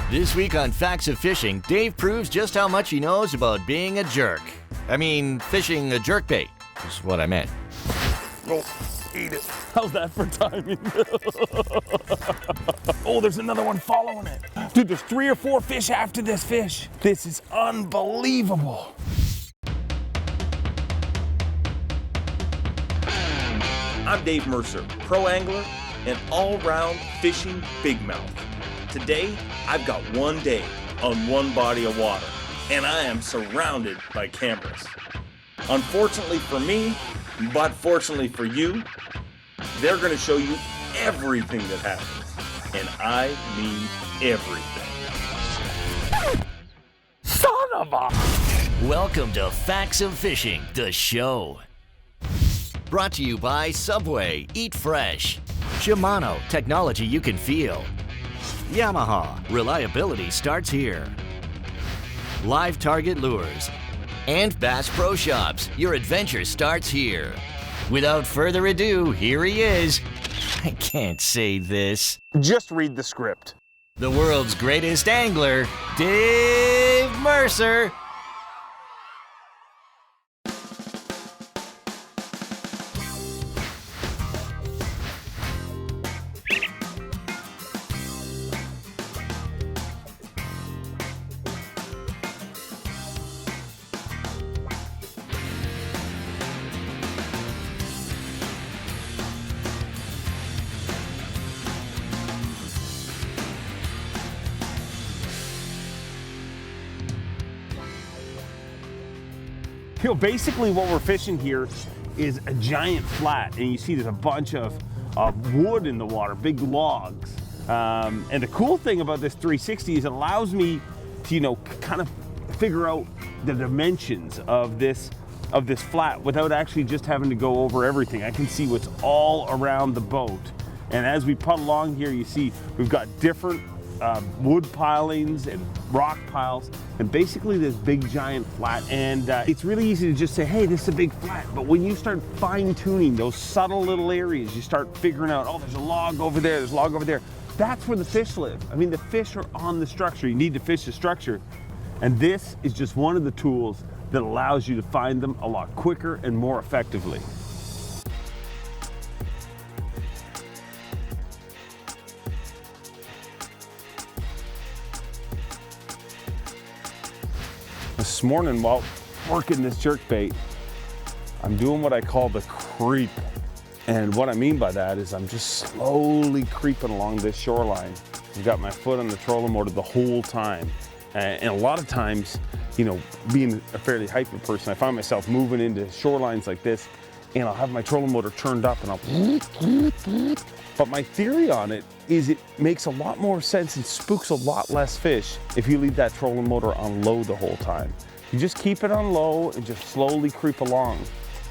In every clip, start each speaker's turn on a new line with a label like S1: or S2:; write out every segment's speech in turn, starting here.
S1: This week on Facts of Fishing, Dave proves just how much he knows about being a jerk. I mean, fishing a jerkbait is what I meant.
S2: Oh, eat it. How's that for timing? Oh, there's another one following it. Dude, there's 3 or 4 fish after this fish. This is unbelievable.
S3: I'm Dave Mercer, pro angler and all-round fishing big mouth. Today, I've got one day on one body of water, and I am surrounded by cameras. Unfortunately for me, but fortunately for you, they're going to show you everything that happens, and I mean everything.
S2: Son of a...
S1: Welcome to Facts of Fishing, the show. Brought to you by Subway, Eat Fresh. Shimano, technology you can feel. Yamaha, reliability starts here. LiveTarget Lures. And Bass Pro Shops, your adventure starts here. Without further ado, here he is. I can't say this.
S2: Just read the script.
S1: The world's greatest angler, Dave Mercer.
S2: You know, basically what we're fishing here is a giant flat, and you see there's a bunch of wood in the water, big logs. And the cool thing about this 360 is it allows me to, you know, kind of figure out the dimensions of this flat without actually just having to go over everything. I can see what's all around the boat. And as we putt along here, you see we've got different wood pilings and rock piles, and basically this big giant flat. And it's really easy to just say, hey, this is a big flat. But when you start fine-tuning those subtle little areas, you start figuring out, oh, there's a log over there, there's a log over there. That's where the fish live. I mean, the fish are on the structure. You need to fish the structure. And this is just one of the tools that allows you to find them a lot quicker and more effectively. This morning while working this jerkbait, I'm doing what I call the creep. And what I mean by that is I'm just slowly creeping along this shoreline. I've got my foot on the trolling motor the whole time. And a lot of times, you know, being a fairly hyper person, I find myself moving into shorelines like this, and I'll have my trolling motor turned up and I'll... But my theory on it is it makes a lot more sense and spooks a lot less fish if you leave that trolling motor on low the whole time. You just keep it on low and just slowly creep along.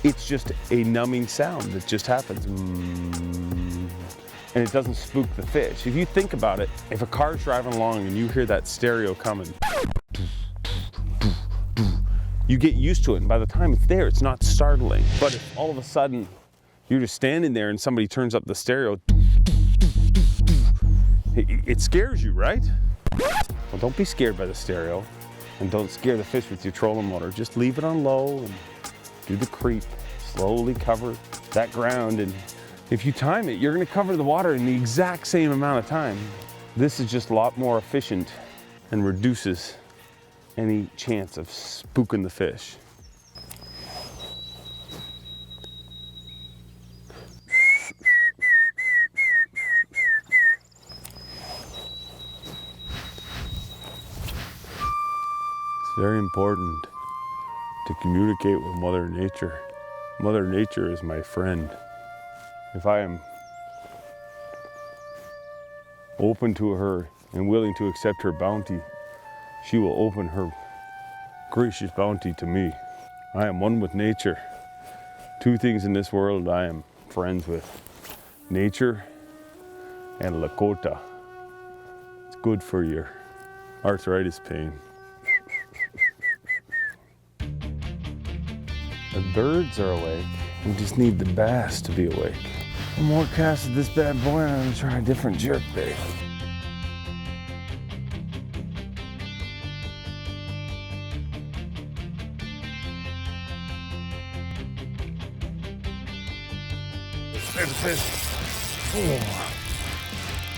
S2: It's just a numbing sound that just happens. And it doesn't spook the fish. If you think about it, if a car's driving along and you hear that stereo coming, you get used to it, and by the time it's there, it's not startling. But if all of a sudden you're just standing there and somebody turns up the stereo, it scares you, right? Well, don't be scared by the stereo, and don't scare the fish with your trolling motor. Just leave it on low and do the creep. Slowly cover that ground, and if you time it, you're gonna cover the water in the exact same amount of time. This is just a lot more efficient and reduces any chance of spooking the fish. It's very important to communicate with Mother Nature. Mother Nature is my friend. If I am open to her and willing to accept her bounty, she will open her gracious bounty to me. I am one with nature. 2 things in this world I am friends with: nature and Lakota. It's good for your arthritis pain. The birds are awake. We just need the bass to be awake. One more cast of this bad boy and I'm gonna try a different jerkbait. there's a fish.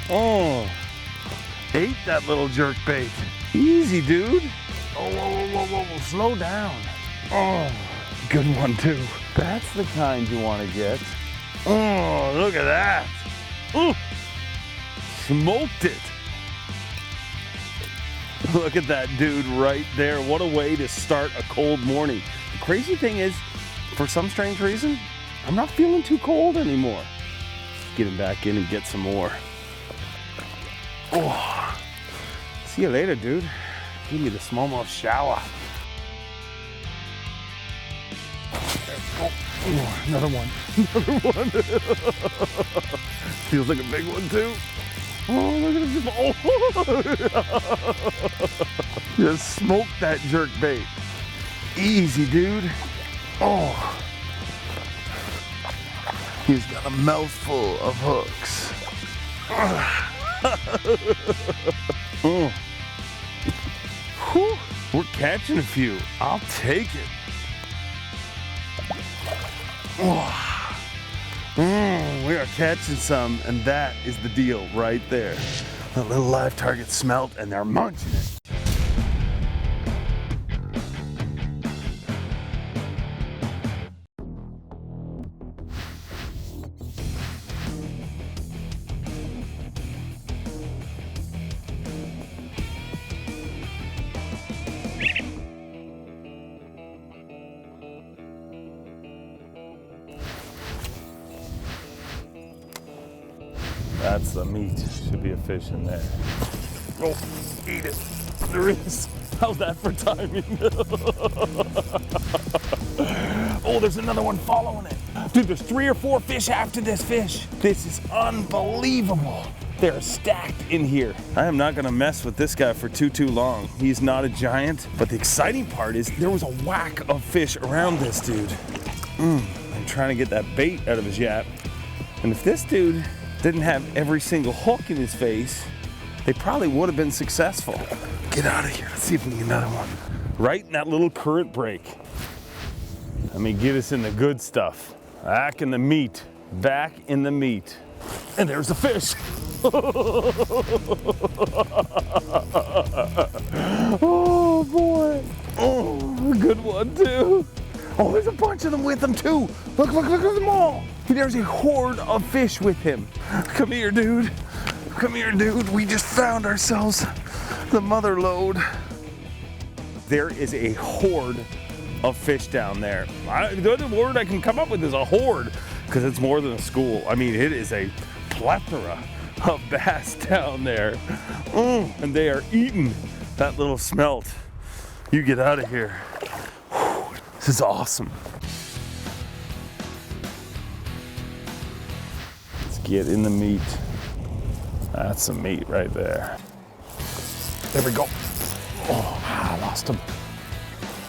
S2: Oh, ate that little jerkbait. Easy, dude. Oh, whoa, whoa, whoa, whoa, slow down. Oh, good one too. That's the kind you want to get. Oh, look at that. Ooh, smoked it. Look at that dude right there. What a way to start a cold morning. The crazy thing is, for some strange reason, I'm not feeling too cold anymore. Get him back in and get some more. Oh, see you later, dude. Give me the smallmouth shower. Oh, another one. Another one. Feels like a big one too. Oh, look at him. Oh. Just smoked that jerkbait. Easy, dude. Oh. He's got a mouthful of hooks. Oh. Whew. We're catching a few. I'll take it. Oh. We are catching some, and that is the deal right there. A little live target smelt, and they're munching it. That's the meat. Should be a fish in there. Oh, eat it. There is. How's that for timing? Oh, there's another one following it. Dude, there's 3 or 4 fish after this fish. This is unbelievable. They're stacked in here. I am not gonna mess with this guy for too long. He's not a giant, but the exciting part is there was a whack of fish around this dude. I'm trying to get that bait out of his yap. And if this dude didn't have every single hook in his face, they probably would have been successful. Get out of here. Let's see if we can get another one. Right in that little current break. Let me get us in the good stuff. Back in the meat. Back in the meat. And there's the fish. Oh boy. Oh, good one too. Oh, there's a bunch of them with him too. Look at them all. There's a horde of fish with him. Come here, dude. Come here, dude. We just found ourselves the mother lode. There is a horde of fish down there. The other word I can come up with is a horde, because it's more than a school. I mean, it is a plethora of bass down there. And they are eating that little smelt. You get out of here. This is awesome. Let's get in the meat. That's some meat right there. There we go. Oh, I lost him.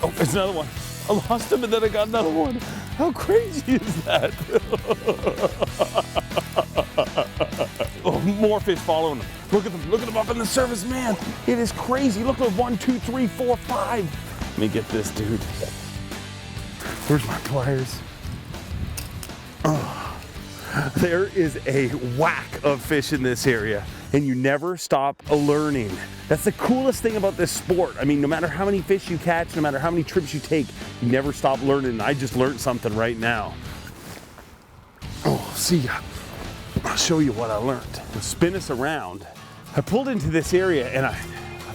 S2: Oh, there's another one. I lost him and then I got another one. How crazy is that? Oh, more fish following him. Look at them up in the surface, man. It is crazy. Look at 1, 2, 3, 4, 5. Let me get this dude. Where's my pliers? Oh. There is a whack of fish in this area, and you never stop learning. That's the coolest thing about this sport. I mean, no matter how many fish you catch, no matter how many trips you take, you never stop learning. And I just learned something right now. Oh, see ya. I'll show you what I learned. To spin us around, I pulled into this area and I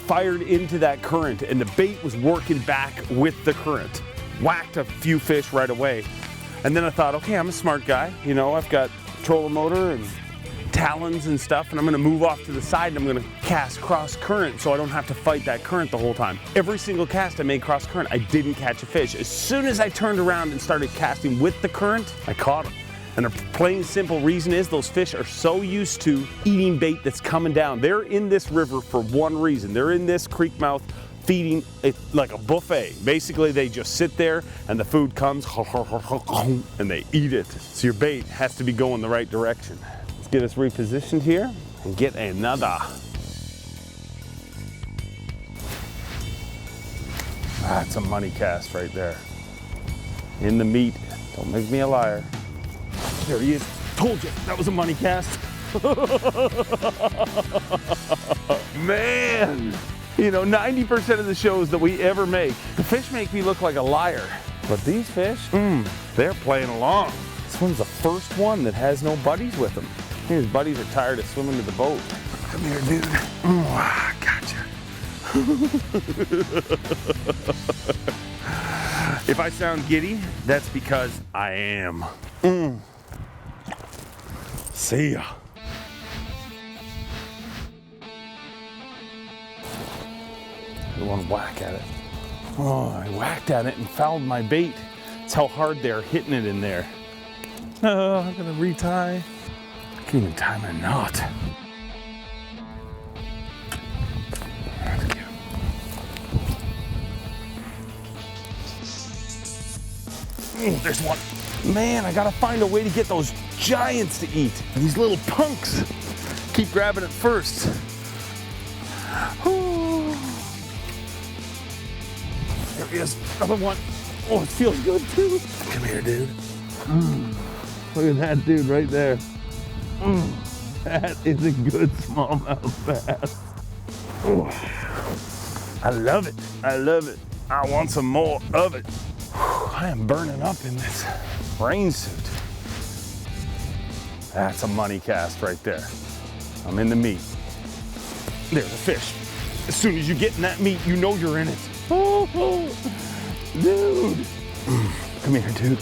S2: fired into that current, and the bait was working back with the current. Whacked a few fish right away. And then I thought, okay, I'm a smart guy. You know, I've got trolling motor and talons and stuff, and I'm gonna move off to the side and I'm gonna cast cross current so I don't have to fight that current the whole time. Every single cast I made cross current, I didn't catch a fish. As soon as I turned around and started casting with the current, I caught them. And the plain simple reason is those fish are so used to eating bait that's coming down. They're in this river for one reason. They're in this creek mouth feeding it like a buffet. Basically, they just sit there and the food comes and they eat it. So your bait has to be going the right direction. Let's get us repositioned here and get another. That's a money cast right there. In the meat. Don't make me a liar. There he is. Told you, that was a money cast. Man, you know, 90% of the shows that we ever make, the fish make me look like a liar. But these fish, they're playing along. This one's the first one that has no buddies with him. His buddies are tired of swimming to the boat. Come here, dude. I gotcha. If I sound giddy, that's because I am. See ya. I don't want to whack at it. Oh, I whacked at it and fouled my bait. That's how hard they're hitting it in there. Oh, I'm gonna retie. I can't even tie my knot. That's cute. There's one. Man, I gotta find a way to get those giants to eat. These little punks. Keep grabbing it first. Ooh. There he is, another one. Oh, it feels good too. Come here, dude. Look at that dude right there. That is a good smallmouth bass. Oh. I love it. I love it. I want some more of it. I am burning up in this rain suit. That's a money cast right there. I'm in the meat. There's a fish. As soon as you get in that meat, you know you're in it. Oh, dude. Come here, dude.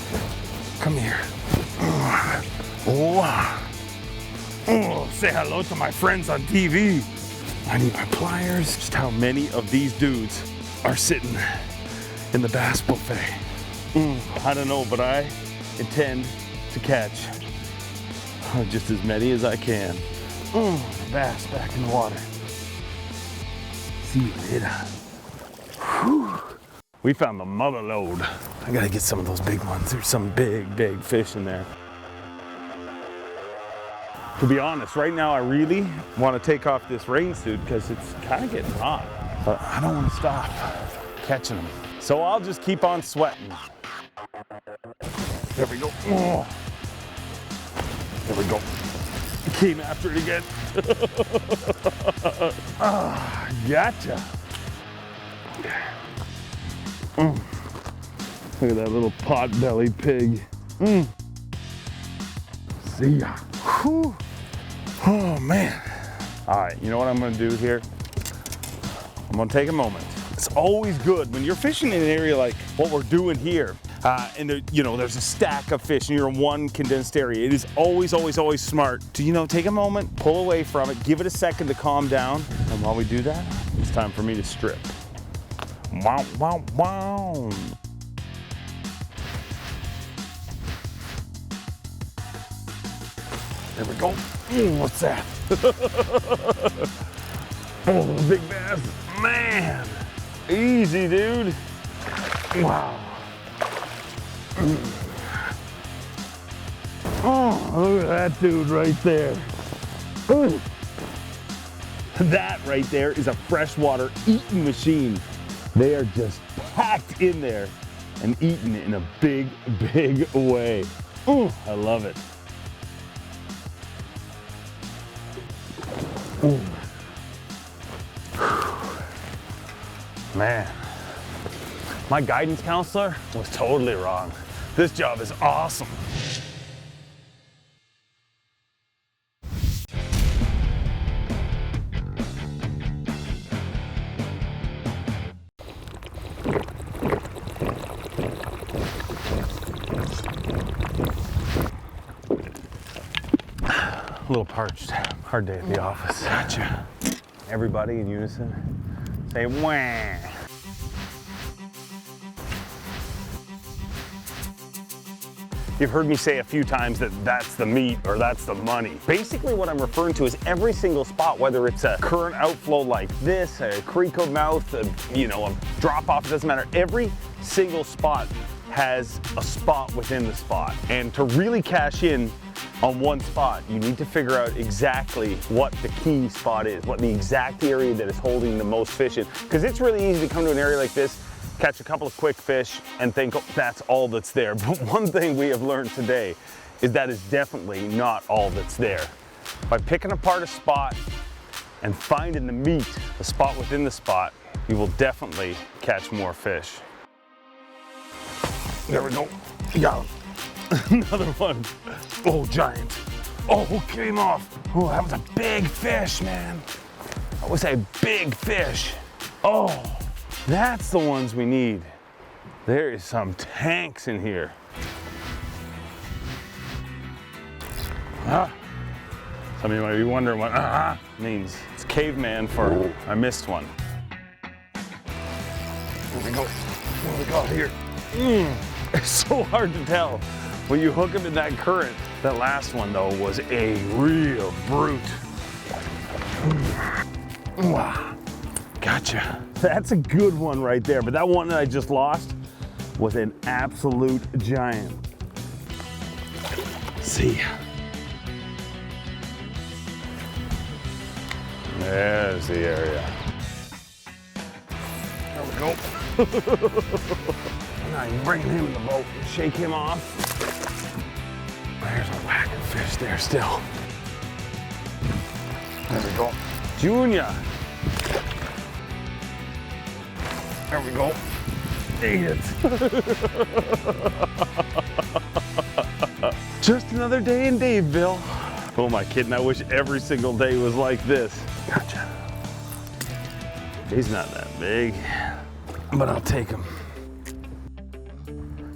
S2: Come here. Oh, say hello to my friends on TV. I need my pliers. Just how many of these dudes are sitting in the bass buffet? I don't know, but I intend to catch just as many as I can. Bass back in the water. See you later. Whew. We found the mother load. I gotta get some of those big ones. There's some big, big fish in there. To be honest, right now I really want to take off this rain suit because it's kind of getting hot. But I don't want to stop catching them. So I'll just keep on sweating. There we go. Oh. There we go. Came after it again. Gotcha. Look at that little pot-bellied pig. See ya. Whew. Oh man. All right, you know what I'm gonna do here? I'm gonna take a moment. It's always good when you're fishing in an area like what we're doing here, and there, you know, there's a stack of fish and you're in one condensed area. It is always, always, always smart to, you know, take a moment, pull away from it, give it a second to calm down. And while we do that, it's time for me to strip. Wow, wow, wow. There we go. What's that? Oh, big bass. Man. Easy, dude. Wow. Oh, look at that dude right there. Ooh. That right there is a freshwater eating machine. They are just packed in there and eating in a big, big way. Ooh, I love it. Ooh. Man, my guidance counselor was totally wrong. This job is awesome. A little parched. Hard day at the office. Gotcha. Everybody in unison say wah. You've heard me say a few times that that's the meat or that's the money. Basically what I'm referring to is every single spot, whether it's a current outflow like this, a creek of mouth, a drop off, it doesn't matter. Every single spot has a spot within the spot. And to really cash in on one spot, you need to figure out exactly what the key spot is, what the exact area that is holding the most fish in. Because it's really easy to come to an area like this, catch a couple of quick fish and think, oh, that's all that's there. But one thing we have learned today is that is definitely not all that's there. By picking apart a spot and finding the meat, the spot within the spot, you will definitely catch more fish. There we go. Got him. Another one. Oh, giant. Oh, came off. Oh, that was a big fish, man. That was a big fish. Oh, that's the ones we need. There is some tanks in here. Some of you might be wondering what means. It's caveman for I missed one. There we go. What do we got here? It's so hard to tell when you hook them in that current. That last one though was a real brute. Gotcha. That's a good one right there, but that one that I just lost was an absolute giant. See ya. There's the area. There we go. Now you bring him in the boat and shake him off. There's a whack of fish there still. There we go. Junior. There we go. Eat it. Just another day in Daveville. Oh my kidding, I wish every single day was like this. Gotcha. He's not that big, but I'll take him.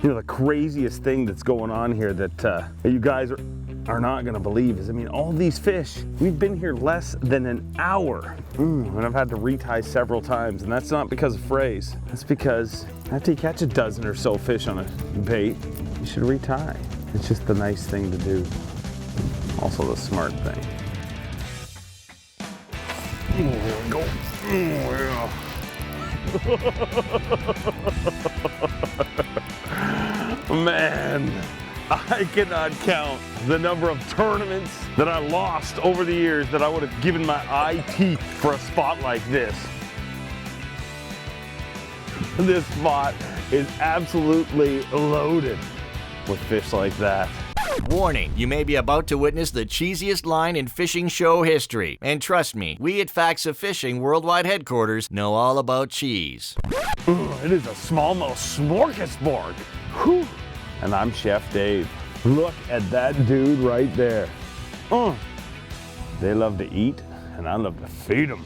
S2: You know, the craziest thing that's going on here that you guys are not gonna believe is, I mean, all these fish, we've been here less than an hour. And I've had to retie several times, and that's not because of frays. That's because after you catch a dozen or so fish on a bait, you should retie. It's just the nice thing to do. Also the smart thing. There we go. Man, I cannot count the number of tournaments that I lost over the years that I would have given my eye teeth for a spot like this. This spot is absolutely loaded with fish like that.
S1: Warning, you may be about to witness the cheesiest line in fishing show history. And trust me, we at Facts of Fishing Worldwide Headquarters know all about cheese.
S2: It is a smallmouth smorgasbord. Whew. And I'm Chef Dave. Look at that dude right there. They love to eat, and I love to feed them.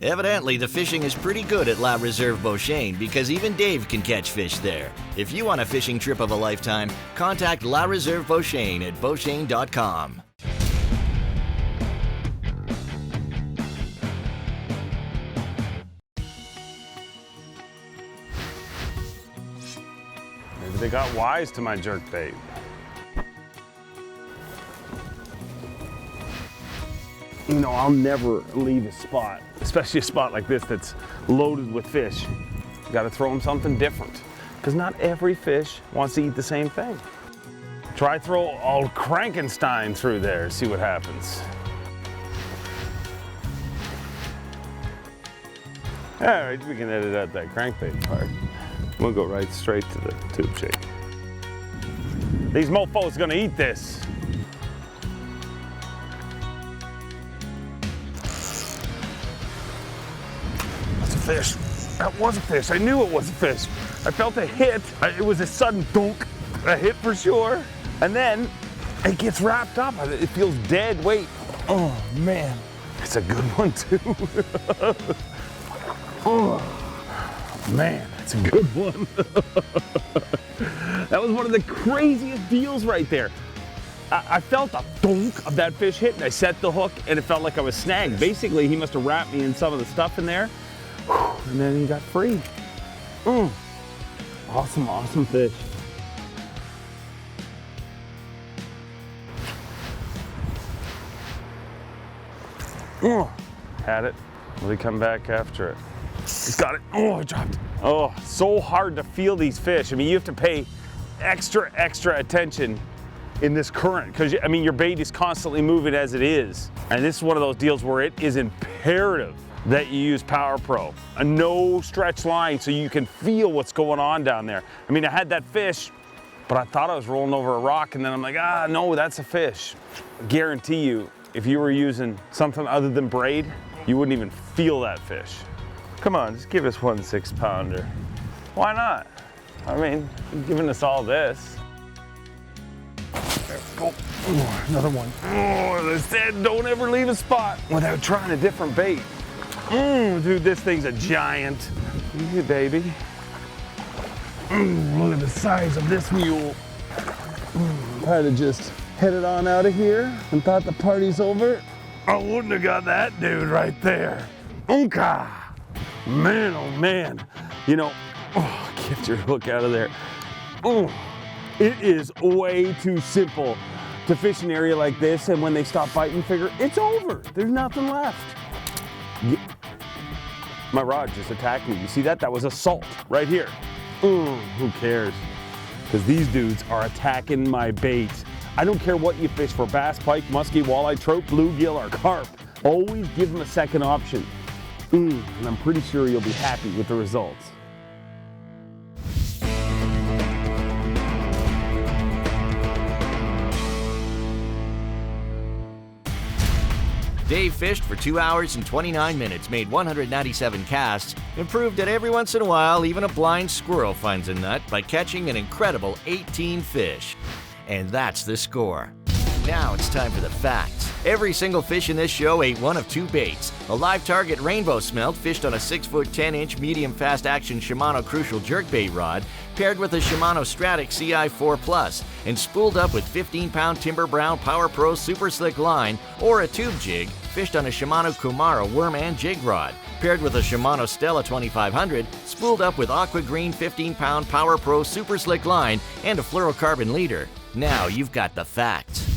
S1: Evidently, the fishing is pretty good at La Reserve Beauchesne because even Dave can catch fish there. If you want a fishing trip of a lifetime, contact La Reserve Beauchesne at beauchesne.com.
S2: Maybe they got wise to my jerkbait. You know, I'll never leave a spot, especially a spot like this that's loaded with fish. You gotta throw them something different, because not every fish wants to eat the same thing. Try throw old Frankenstein through there, see what happens. All right, we can edit out that crankbait part. We'll go right straight to the tube shake. These mofos gonna eat this. Fish. That was a fish. I knew it was a fish. I felt a hit. It was a sudden thunk. A hit for sure. And then it gets wrapped up. It feels dead weight. Oh man. It's a good one too. Oh man, that's a good one. That was one of the craziest deals right there. I felt a thunk of that fish hit, and I set the hook and it felt like I was snagged. Basically, he must have wrapped me in some of the stuff in there. And then he got free. Awesome, awesome fish. Had it. Will he come back after it? He's got it. Oh, I dropped it. Oh, so hard to feel these fish. I mean, you have to pay extra attention in this current, because I mean, your bait is constantly moving as it is. And this is one of those deals where it is imperative that you use Power Pro. A no stretch line so you can feel what's going on down there. I mean, I had that fish, but I thought I was rolling over a rock, and then I'm like, ah, no, that's a fish. I guarantee you, if you were using something other than braid, you wouldn't even feel that fish. Come on, just give us 1 6-pounder. Why not? I mean, you're giving us all this. There we go. Ooh, another one. Oh, as I said, don't ever leave a spot without trying a different bait. Dude, this thing's a giant. Hey, baby. Look at the size of this mule. If I'd have just headed on out of here and thought the party's over, I wouldn't have got that dude right there. Unka! Man, oh man. You know, get your hook out of there. It is way too simple to fish an area like this, and when they stop biting, figure it's over. There's nothing left. My rod just attacked me. You see that? That was assault right here. Who cares? Because these dudes are attacking my bait. I don't care what you fish for, bass, pike, muskie, walleye, trout, bluegill, or carp. Always give them a second option. And I'm pretty sure you'll be happy with the results.
S1: Dave fished for 2 hours and 29 minutes, made 197 casts, and proved that every once in a while even a blind squirrel finds a nut by catching an incredible 18 fish. And that's the score. Now it's time for the facts. Every single fish in this show ate one of 2 baits. A live target rainbow smelt fished on a 6-foot 10-inch medium fast action Shimano Crucial jerkbait rod paired with a Shimano Stratic CI4 Plus and spooled up with 15-pound Timber Brown Power Pro Super Slick line or a tube jig fished on a Shimano Kumara worm and jig rod paired with a Shimano Stella 2500 spooled up with Aqua Green 15-pound Power Pro Super Slick line and a fluorocarbon leader. Now you've got the facts.